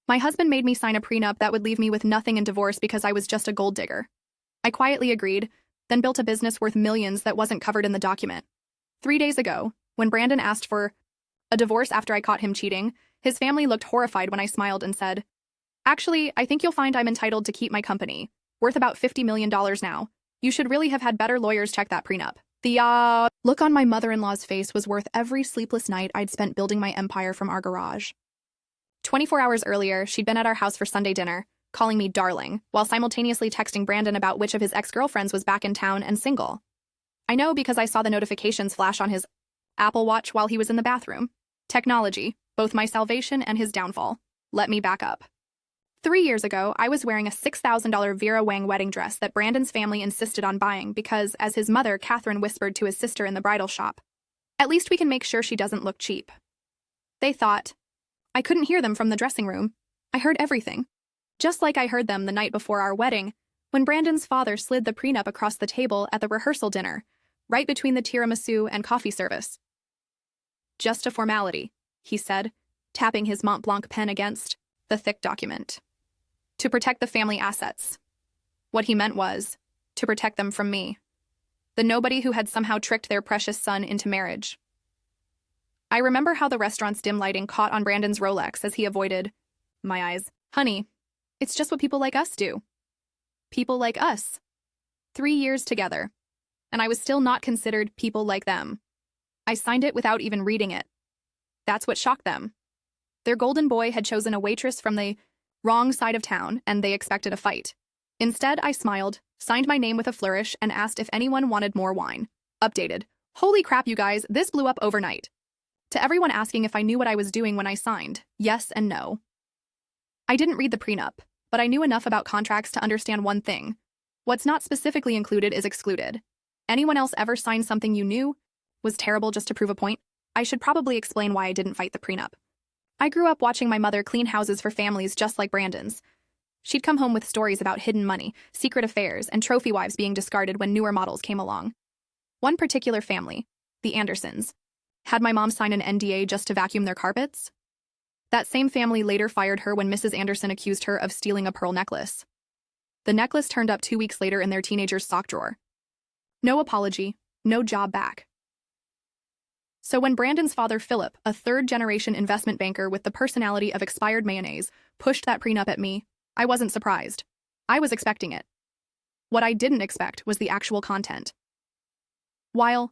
My husband made me sign a prenup that would leave me with nothing in divorce because I was just a gold digger. I quietly agreed, then built a business worth millions that wasn't covered in the document. 3 days ago, when Brandon asked for a divorce after I caught him cheating, his family looked horrified when I smiled and said, "Actually, I think you'll find I'm entitled to keep my company, worth about $50 million now. You should really have had better lawyers check that prenup." The look on my mother-in-law's face was worth every sleepless night I'd spent building my empire from our garage. 24 hours earlier, she'd been at our house for Sunday dinner, calling me darling, while simultaneously texting Brandon about which of his ex-girlfriends was back in town and single. I know because I saw the notifications flash on his Apple Watch while he was in the bathroom. Technology, both my salvation and his downfall. Let me back up. 3 years ago, I was wearing a $6,000 Vera Wang wedding dress that Brandon's family insisted on buying because, as his mother, Catherine, whispered to his sister in the bridal shop, "At least we can make sure she doesn't look cheap." They thought. I couldn't hear them from the dressing room. I heard everything. Just like I heard them the night before our wedding, when Brandon's father slid the prenup across the table at the rehearsal dinner, right between the tiramisu and coffee service. "Just a formality," he said, tapping his Mont Blanc pen against the thick document. "To protect the family assets." What he meant was, to protect them from me, the nobody who had somehow tricked their precious son into marriage. I remember how the restaurant's dim lighting caught on Brandon's Rolex as he avoided my eyes. "Honey, it's just what people like us do." People like us. 3 years together, and I was still not considered people like them. I signed it without even reading it. That's what shocked them. Their golden boy had chosen a waitress from the wrong side of town, and they expected a fight. Instead, I smiled, signed my name with a flourish, and asked if anyone wanted more wine. Updated. Holy crap, you guys, this blew up overnight. To everyone asking if I knew what I was doing when I signed, yes and no. I didn't read the prenup, but I knew enough about contracts to understand one thing. What's not specifically included is excluded. Anyone else ever signed something you knew was terrible just to prove a point? I should probably explain why I didn't fight the prenup. I grew up watching my mother clean houses for families just like Brandon's. She'd come home with stories about hidden money, secret affairs, and trophy wives being discarded when newer models came along. One particular family, the Andersons, had my mom sign an NDA just to vacuum their carpets. That same family later fired her when Mrs. Anderson accused her of stealing a pearl necklace. The necklace turned up 2 weeks later in their teenager's sock drawer. No apology, no job back. So when Brandon's father, Philip, a third-generation investment banker with the personality of expired mayonnaise, pushed that prenup at me, I wasn't surprised. I was expecting it. What I didn't expect was the actual content. While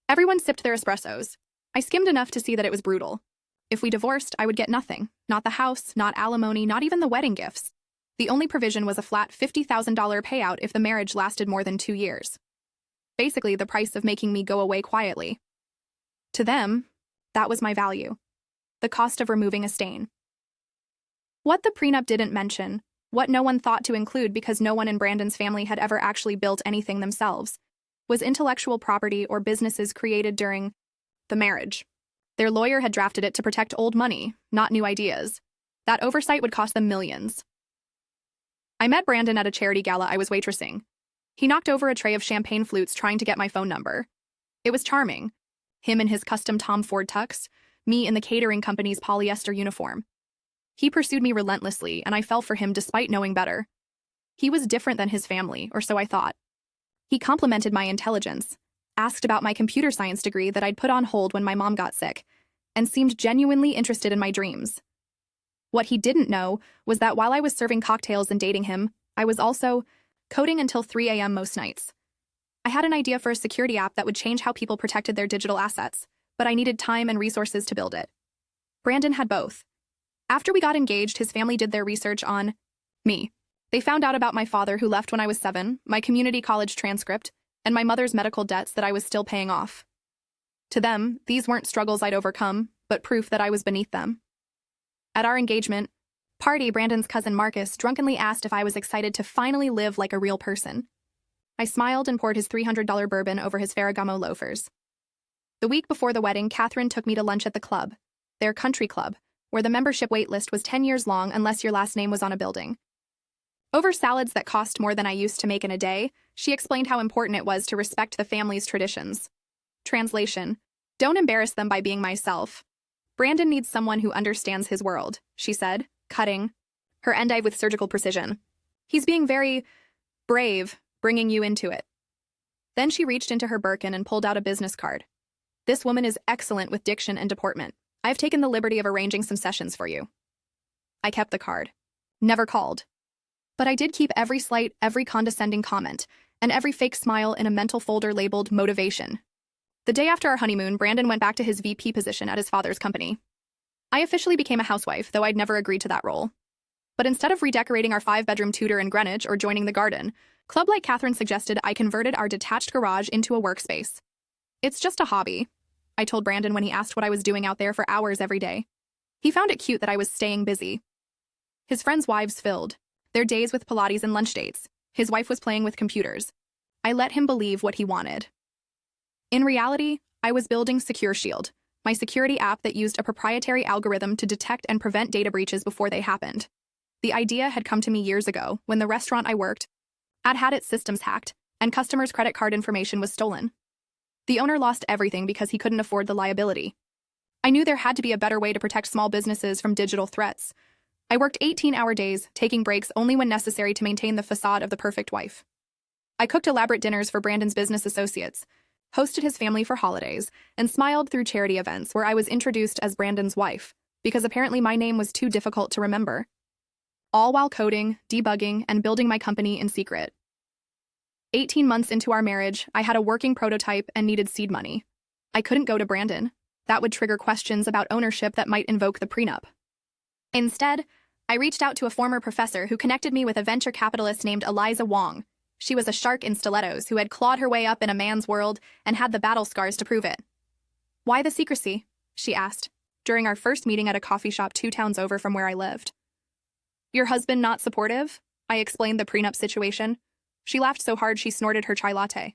everyone sipped their espressos, I skimmed enough to see that it was brutal. If we divorced, I would get nothing. Not the house, not alimony, not even the wedding gifts. The only provision was a flat $50,000 payout if the marriage lasted more than 2 years. Basically, the price of making me go away quietly. To them, that was my value. The cost of removing a stain. What the prenup didn't mention, what no one thought to include because no one in Brandon's family had ever actually built anything themselves, was intellectual property or businesses created during the marriage. Their lawyer had drafted it to protect old money, not new ideas. That oversight would cost them millions. I met Brandon at a charity gala I was waitressing. He knocked over a tray of champagne flutes trying to get my phone number. It was charming. Him in his custom Tom Ford tux, me in the catering company's polyester uniform. He pursued me relentlessly, and I fell for him despite knowing better. He was different than his family, or so I thought. He complimented my intelligence, asked about my computer science degree that I'd put on hold when my mom got sick, and seemed genuinely interested in my dreams. What he didn't know was that while I was serving cocktails and dating him, I was also coding until 3 a.m. most nights. I had an idea for a security app that would change how people protected their digital assets, but I needed time and resources to build it. Brandon had both. After we got engaged, his family did their research on me. They found out about my father, who left when I was 7, my community college transcript, and my mother's medical debts that I was still paying off. To them, these weren't struggles I'd overcome, but proof that I was beneath them. At our engagement party, Brandon's cousin Marcus drunkenly asked if I was excited to finally live like a real person. I smiled and poured his $300 bourbon over his Ferragamo loafers. The week before the wedding, Catherine took me to lunch at the club, their country club, where the membership wait list was 10 years long unless your last name was on a building. Over salads that cost more than I used to make in a day, she explained how important it was to respect the family's traditions. Translation: don't embarrass them by being myself. Brandon needs someone who understands his world, she said, cutting her endive with surgical precision. He's being very brave, bringing you into it. Then she reached into her Birkin and pulled out a business card. This woman is excellent with diction and deportment. I've taken the liberty of arranging some sessions for you. I kept the card. Never called. But I did keep every slight, every condescending comment, and every fake smile in a mental folder labeled motivation. The day after our honeymoon, Brandon went back to his VP position at his father's company. I officially became a housewife, though I'd never agreed to that role. But instead of redecorating our 5-bedroom Tudor in Greenwich or joining the garden, Club Like Catherine suggested I converted our detached garage into a workspace. It's just a hobby, I told Brandon when he asked what I was doing out there for hours every day. He found it cute that I was staying busy. His friends' wives filled their days with Pilates and lunch dates. His wife was playing with computers. I let him believe what he wanted. In reality, I was building Secure Shield, my security app that used a proprietary algorithm to detect and prevent data breaches before they happened. The idea had come to me years ago when the restaurant I worked at had its systems hacked and customers' credit card information was stolen. The owner lost everything because he couldn't afford the liability. I knew there had to be a better way to protect small businesses from digital threats. I worked 18-hour days, taking breaks only when necessary to maintain the facade of the perfect wife. I cooked elaborate dinners for Brandon's business associates, hosted his family for holidays, and smiled through charity events where I was introduced as Brandon's wife, because apparently my name was too difficult to remember. All while coding, debugging, and building my company in secret. 18 months into our marriage, I had a working prototype and needed seed money. I couldn't go to Brandon. That would trigger questions about ownership that might invoke the prenup. Instead, I reached out to a former professor who connected me with a venture capitalist named Eliza Wong. She was a shark in stilettos who had clawed her way up in a man's world and had the battle scars to prove it. "Why the secrecy?" she asked, during our first meeting at a coffee shop 2 towns over from where I lived. "Your husband not supportive?" I explained the prenup situation. She laughed so hard she snorted her chai latte.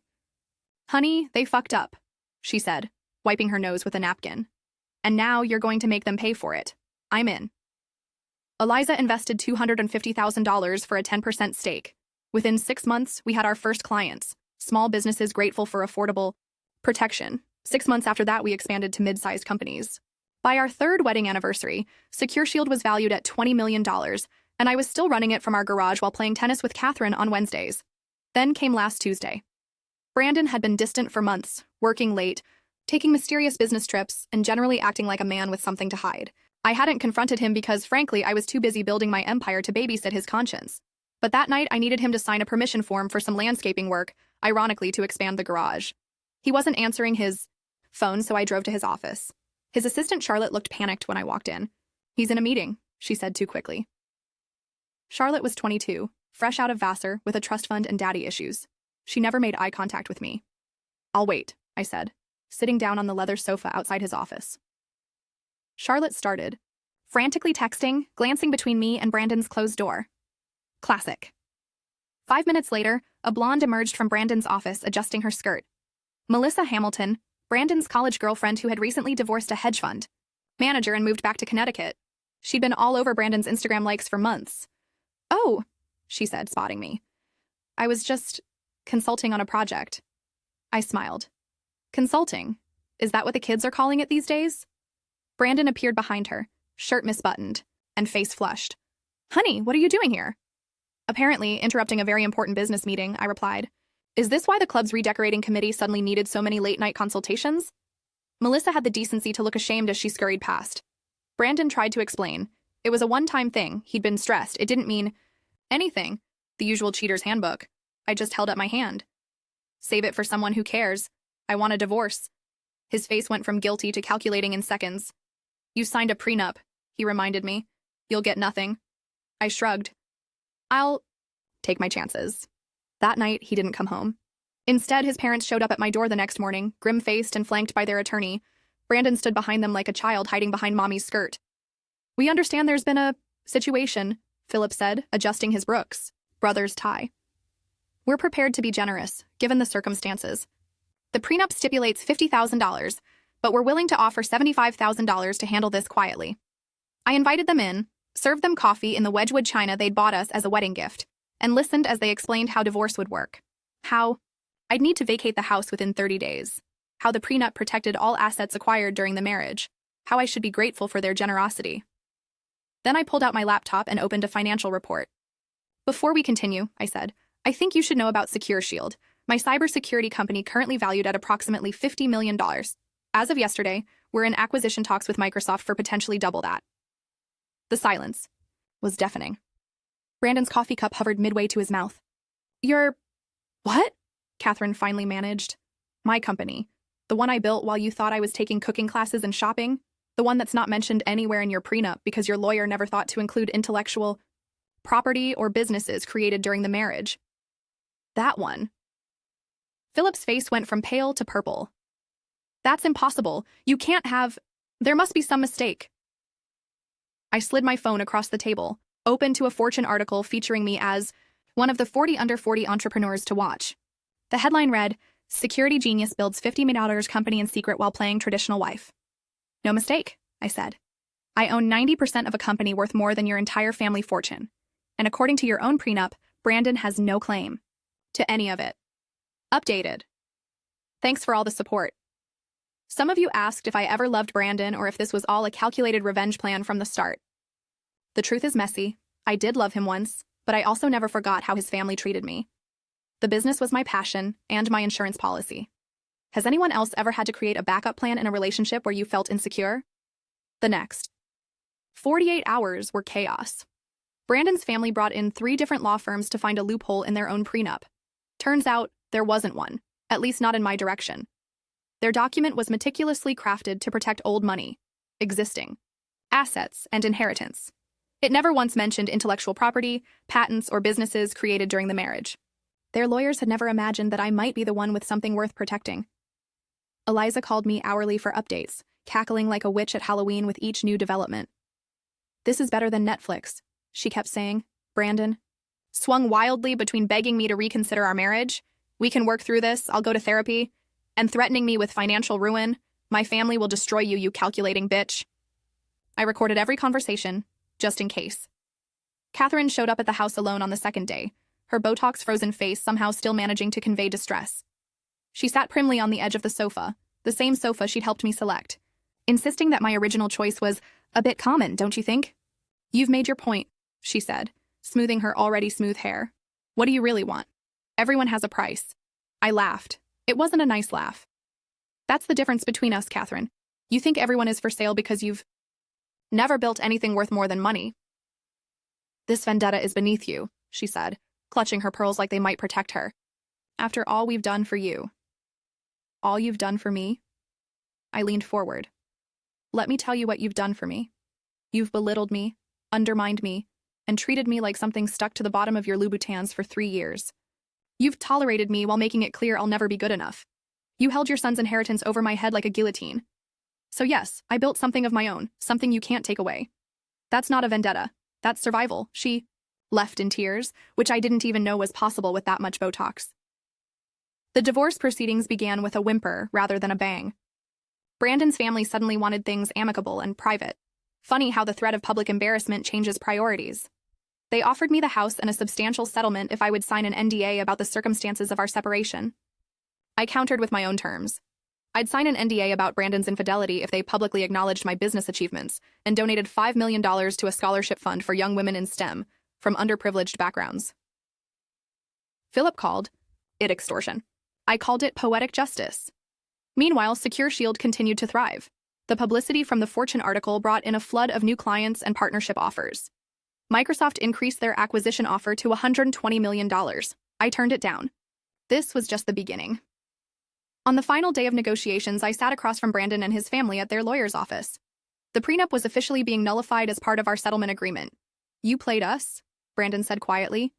"Honey, they fucked up," she said, wiping her nose with a napkin. "And now you're going to make them pay for it. I'm in." Eliza invested $250,000 for a 10% stake. Within 6 months, we had our first clients, small businesses grateful for affordable protection. 6 months after that, we expanded to mid-sized companies. By our 3rd wedding anniversary, Secure Shield was valued at $20 million, and I was still running it from our garage while playing tennis with Catherine on Wednesdays. Then came last Tuesday. Brandon had been distant for months, working late, taking mysterious business trips, and generally acting like a man with something to hide. I hadn't confronted him because, frankly, I was too busy building my empire to babysit his conscience. But that night, I needed him to sign a permission form for some landscaping work, ironically to expand the garage. He wasn't answering his phone, so I drove to his office. His assistant Charlotte looked panicked when I walked in. "He's in a meeting," she said too quickly. Charlotte was 22, fresh out of Vassar, with a trust fund and daddy issues. She never made eye contact with me. "I'll wait," I said, sitting down on the leather sofa outside his office. Charlotte started, frantically texting, glancing between me and Brandon's closed door. Classic. 5 minutes later, a blonde emerged from Brandon's office adjusting her skirt. Melissa Hamilton, Brandon's college girlfriend who had recently divorced a hedge fund manager and moved back to Connecticut. She'd been all over Brandon's Instagram likes for months. "Oh," she said, spotting me. "I was just consulting on a project." I smiled. "Consulting? Is that what the kids are calling it these days?" Brandon appeared behind her, shirt misbuttoned, and face flushed. "Honey, what are you doing here?" "Apparently, interrupting a very important business meeting," I replied. "Is this why the club's redecorating committee suddenly needed so many late-night consultations?" Melissa had the decency to look ashamed as she scurried past. Brandon tried to explain. It was a one-time thing. He'd been stressed. It didn't mean anything. The usual cheater's handbook. I just held up my hand. "Save it for someone who cares. I want a divorce." His face went from guilty to calculating in seconds. "You signed a prenup," he reminded me. "You'll get nothing." I shrugged. "I'll take my chances." That night, he didn't come home. Instead, his parents showed up at my door the next morning, grim-faced and flanked by their attorney. Brandon stood behind them like a child hiding behind mommy's skirt. "We understand there's been a situation," Philip said, adjusting his Brooks Brothers tie. "We're prepared to be generous, given the circumstances. The prenup stipulates $50,000, but we're willing to offer $75,000 to handle this quietly." I invited them in, served them coffee in the Wedgwood china they'd bought us as a wedding gift, and listened as they explained how divorce would work. How I'd need to vacate the house within 30 days. How the prenup protected all assets acquired during the marriage. how I should be grateful for their generosity. Then I pulled out my laptop and opened a financial report. Before we continue, I said, I think you should know about Secure Shield, my cybersecurity company currently valued at approximately $50 million. As of yesterday, we're in acquisition talks with Microsoft for potentially double that. The silence was deafening. Brandon's coffee cup hovered midway to his mouth. You're... what? Catherine finally managed. My company. The one I built while you thought I was taking cooking classes and shopping? The one that's not mentioned anywhere in your prenup because your lawyer never thought to include intellectual property or businesses created during the marriage. That one. Philip's face went from pale to purple. That's impossible. You can't have... There must be some mistake. I slid my phone across the table, open to a Fortune article featuring me as one of the 40 under 40 entrepreneurs to watch. The headline read, Security Genius Builds $50 million Company in Secret While Playing Traditional Wife. No mistake, I said. I own 90% of a company worth more than your entire family fortune. And according to your own prenup, Brandon has no claim to any of it. Updated. Thanks for all the support. Some of you asked if I ever loved Brandon or if this was all a calculated revenge plan from the start. The truth is messy. I did love him once, but I also never forgot how his family treated me. The business was my passion and my insurance policy. Has anyone else ever had to create a backup plan in a relationship where you felt insecure? The next 48 hours were chaos. Brandon's family brought in 3 different law firms to find a loophole in their own prenup. Turns out, there wasn't one, at least not in my direction. Their document was meticulously crafted to protect old money, existing assets, and inheritance. It never once mentioned intellectual property, patents, or businesses created during the marriage. Their lawyers had never imagined that I might be the one with something worth protecting. Eliza called me hourly for updates, cackling like a witch at Halloween with each new development. This is better than Netflix, she kept saying. Brandon swung wildly between begging me to reconsider our marriage, we can work through this, I'll go to therapy, and threatening me with financial ruin, my family will destroy you, you calculating bitch. I recorded every conversation, just in case. Catherine showed up at the house alone on the second day, her Botox-frozen face somehow still managing to convey distress. She sat primly on the edge of the sofa, the same sofa she'd helped me select, insisting that my original choice was a bit common, don't you think? You've made your point, she said, smoothing her already smooth hair. What do you really want? Everyone has a price. I laughed. It wasn't a nice laugh. That's the difference between us, Catherine. You think everyone is for sale because you've never built anything worth more than money. This vendetta is beneath you, she said, clutching her pearls like they might protect her. After all we've done for you. All you've done for me? I leaned forward. Let me tell you what you've done for me. You've belittled me, undermined me, and treated me like something stuck to the bottom of your Louboutins for 3 years. You've tolerated me while making it clear I'll never be good enough. You held your son's inheritance over my head like a guillotine. So yes, I built something of my own, something you can't take away. That's not a vendetta. That's survival. She left in tears, which I didn't even know was possible with that much Botox. The divorce proceedings began with a whimper rather than a bang. Brandon's family suddenly wanted things amicable and private. Funny how the threat of public embarrassment changes priorities. They offered me the house and a substantial settlement if I would sign an NDA about the circumstances of our separation. I countered with my own terms. I'd sign an NDA about Brandon's infidelity if they publicly acknowledged my business achievements and donated $5 million to a scholarship fund for young women in STEM from underprivileged backgrounds. Philip called it extortion. I called it poetic justice. Meanwhile, Secure Shield continued to thrive. The publicity from the Fortune article brought in a flood of new clients and partnership offers. Microsoft increased their acquisition offer to $120 million. I turned it down. This was just the beginning. On the final day of negotiations, I sat across from Brandon and his family at their lawyer's office. The prenup was officially being nullified as part of our settlement agreement. You played us, Brandon said quietly,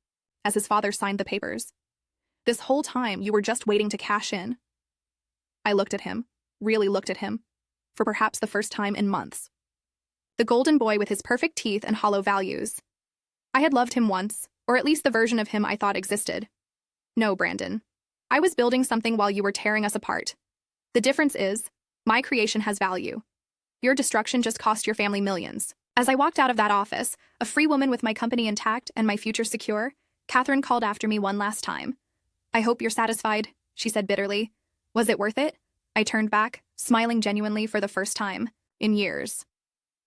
as his father signed the papers. This whole time, you were just waiting to cash in. I looked at him, really looked at him, for perhaps the first time in months. The golden boy with his perfect teeth and hollow values. I had loved him once, or at least the version of him I thought existed. No, Brandon. I was building something while you were tearing us apart. The difference is, my creation has value. Your destruction just cost your family millions. As I walked out of that office, a free woman with my company intact and my future secure, Catherine called after me one last time. I hope you're satisfied, she said bitterly. Was it worth it? I turned back, smiling genuinely for the first time. in years.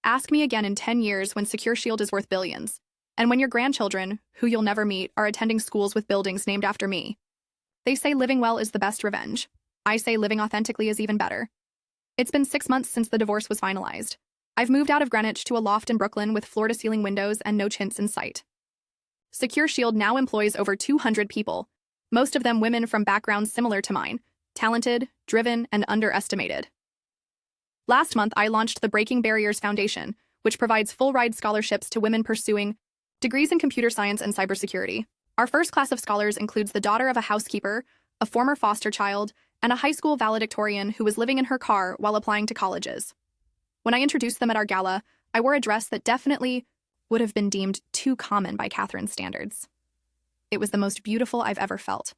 Ask me again in 10 years when Secure Shield is worth billions, and when your grandchildren, who you'll never meet, are attending schools with buildings named after me. They say living well is the best revenge. I say living authentically is even better. It's been 6 months since the divorce was finalized. I've moved out of Greenwich to a loft in Brooklyn with floor-to-ceiling windows and no chintz in sight. Secure Shield now employs over 200 people, most of them women from backgrounds similar to mine, talented, driven, and underestimated. Last month, I launched the Breaking Barriers Foundation, which provides full-ride scholarships to women pursuing degrees in computer science and cybersecurity. Our first class of scholars includes the daughter of a housekeeper, a former foster child, and a high school valedictorian who was living in her car while applying to colleges. When I introduced them at our gala, I wore a dress that definitely would have been deemed too common by Catherine's standards. It was the most beautiful I've ever felt.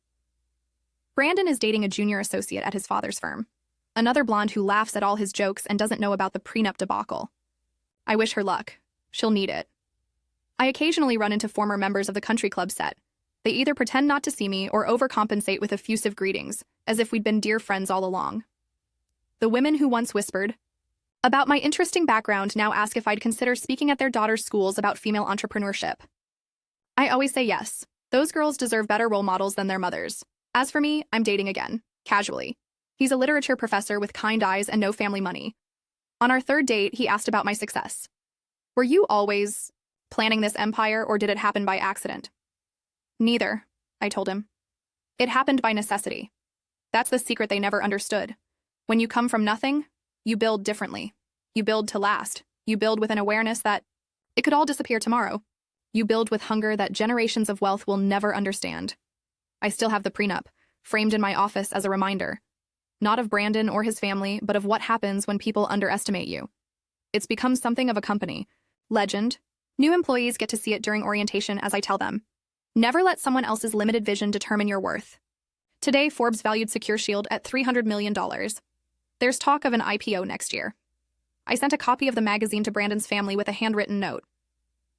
Brandon is dating a junior associate at his father's firm, another blonde who laughs at all his jokes and doesn't know about the prenup debacle. I wish her luck. She'll need it. I occasionally run into former members of the country club set. They either pretend not to see me or overcompensate with effusive greetings, as if we'd been dear friends all along. The women who once whispered about my interesting background now ask if I'd consider speaking at their daughters' schools about female entrepreneurship. I always say yes. Those girls deserve better role models than their mothers. As for me, I'm dating again, casually. He's a literature professor with kind eyes and no family money. On our third date, he asked about my success. Were you always planning this empire, or did it happen by accident? Neither, I told him. It happened by necessity. That's the secret they never understood. When you come from nothing, you build differently. You build to last. You build with an awareness that it could all disappear tomorrow. You build with hunger that generations of wealth will never understand. I still have the prenup, framed in my office as a reminder. Not of Brandon or his family, but of what happens when people underestimate you. It's become something of a company. Legend. New employees get to see it during orientation as I tell them. Never let someone else's limited vision determine your worth. Today, Forbes valued Secure Shield at $300 million. There's talk of an IPO next year. I sent a copy of the magazine to Brandon's family with a handwritten note.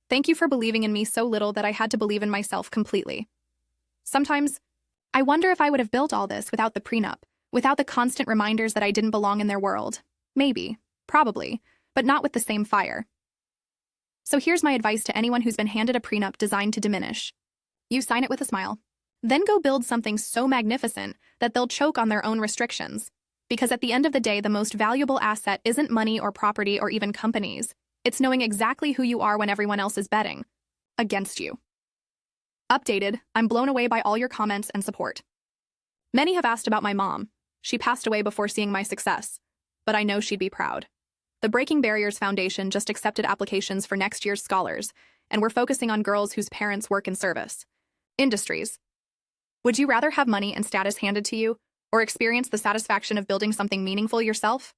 Thank you for believing in me so little that I had to believe in myself completely. Sometimes, I wonder if I would have built all this without the prenup, without the constant reminders that I didn't belong in their world. Maybe, probably, but not with the same fire. So here's my advice to anyone who's been handed a prenup designed to diminish. You sign it with a smile. Then go build something so magnificent that they'll choke on their own restrictions. Because at the end of the day, the most valuable asset isn't money or property or even companies. It's knowing exactly who you are when everyone else is betting against you. Updated, I'm blown away by all your comments and support. Many have asked about my mom. She passed away before seeing my success, but I know she'd be proud. The Breaking Barriers Foundation just accepted applications for next year's scholars, and we're focusing on girls whose parents work in service industries. Would you rather have money and status handed to you, or experience the satisfaction of building something meaningful yourself?